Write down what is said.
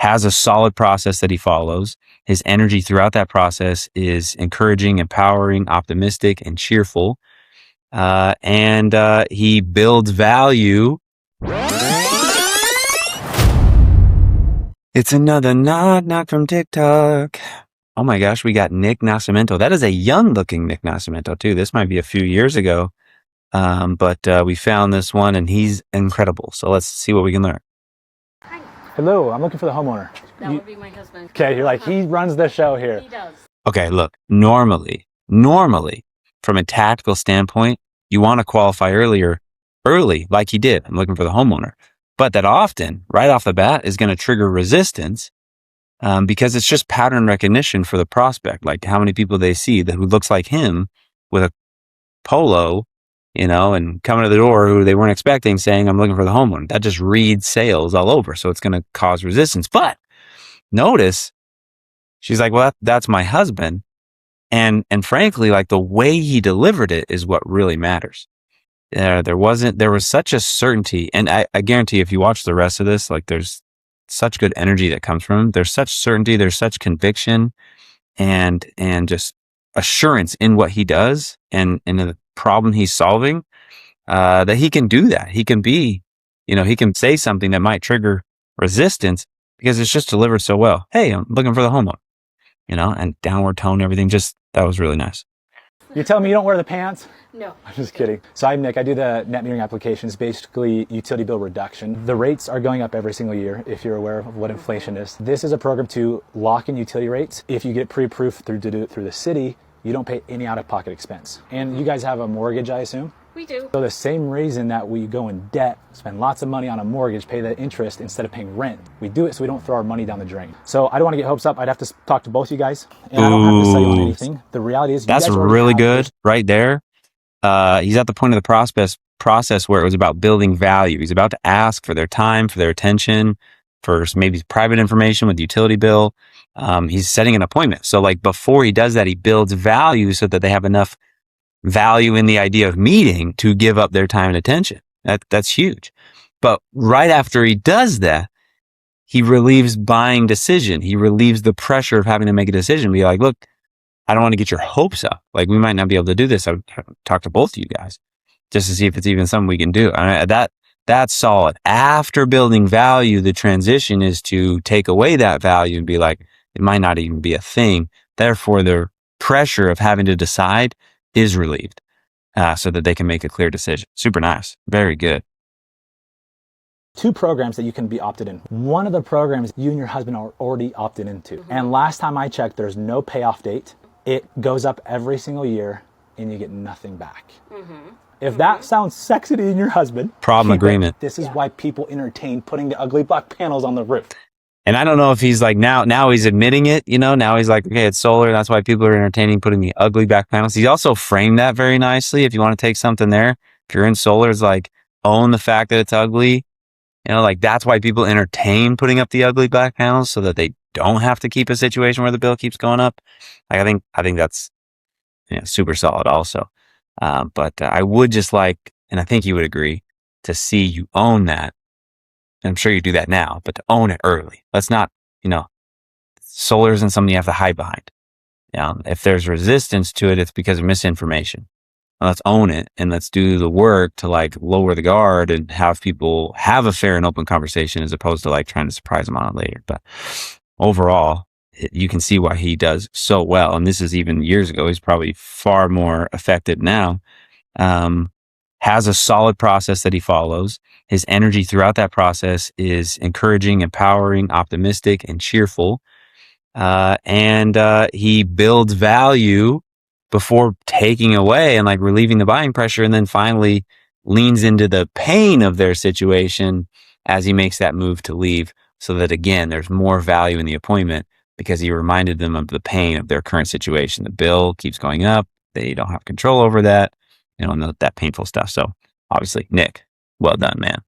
has a solid process that he follows. His energy throughout that process is encouraging, empowering, optimistic, and cheerful. And he builds value. It's another knock from TikTok. Oh my gosh, we got Nick Nascimento. That is a young looking Nick Nascimento too. This might be a few years ago. But we found this one and he's incredible. So let's see what we can learn. Hi. Hello, I'm looking for the homeowner. That would be my husband. Okay, you're like, he runs the show here. He does. Okay, look, normally, from a tactical standpoint, you want to qualify early, like he did. I'm looking for the homeowner. But that often, right off the bat, is going to trigger resistance because it's just pattern recognition for the prospect. Like how many people they see that who looks like him with a polo, and coming to the door who they weren't expecting saying, I'm looking for the homeowner. That just reads sales all over. So it's going to cause resistance. But notice she's like, well, that's my husband. And frankly, like the way he delivered it is what really matters. There was such a certainty. And I guarantee if you watch the rest of this, like there's such good energy that comes from him. There's such certainty. There's such conviction and just assurance in what he does and in the problem he's solving, that he can do that. He can be, he can say something that might trigger resistance because it's just delivered so well. Hey, I'm looking for the homeowner, and downward tone, everything that was really nice. You tell me you don't wear the pants? No. I'm just kidding. So I'm Nick. I do the net metering applications, basically utility bill reduction. The rates are going up every single year, if you're aware of what inflation is. This is a program to lock in utility rates. If you get pre-approved through the city, you don't pay any out-of-pocket expense. And you guys have a mortgage, I assume? We do. So the same reason that we go in debt, spend lots of money on a mortgage, pay the interest instead of paying rent. We do it so we don't throw our money down the drain. So I don't want to get hopes up. I'd have to talk to both you guys. And I don't have to sell you on anything. The reality is that's really good right there. He's at the point of the process where it was about building value. He's about to ask for their time, for their attention, for maybe private information with the utility bill. He's setting an appointment. So like before he does that, he builds value so that they have enough value in the idea of meeting to give up their time and attention. That's huge. But right after he does that, he relieves buying decision. He relieves the pressure of having to make a decision. Be like, look, I don't want to get your hopes up. Like we might not be able to do this. I would talk to both of you guys just to see if it's even something we can do. That's solid. After building value, the transition is to take away that value and be like, it might not even be a thing. Therefore, the pressure of having to decide is relieved so that they can make a clear decision. Super nice. Very good. 2 programs that you can be opted in. One of the programs you and your husband are already opted into. Mm-hmm. And last time I checked, there's no payoff date. It goes up every single year and you get nothing back. Mm-hmm. If that sounds sexy to you and your husband, problem agreement. This is why people entertain putting the ugly black panels on the roof. And I don't know if he's like, now he's admitting it, now he's like, okay, it's solar. That's why people are entertaining putting the ugly back panels. He also framed that very nicely. If you want to take something there, if you're in solar, it's like own the fact that it's ugly. Like that's why people entertain putting up the ugly black panels so that they don't have to keep a situation where the bill keeps going up. Like I think that's super solid also. But I would just like, and I think you would agree, to see you own that. And I'm sure you do that now, but to own it early. Let's not, solar isn't something you have to hide behind. If there's resistance to it, it's because of misinformation. Now, let's own it and let's do the work to like lower the guard and have people have a fair and open conversation as opposed to like trying to surprise them on it later. But overall, you can see why he does so well. And this is even years ago. He's probably far more effective now. Has a solid process that he follows. His energy throughout that process is encouraging, empowering, optimistic, and cheerful. And he builds value before taking away and like relieving the buying pressure. And then finally leans into the pain of their situation as he makes that move to leave so that again, there's more value in the appointment because he reminded them of the pain of their current situation. The bill keeps going up. They don't have control over that. And that painful stuff. So obviously, Nick, well done, man.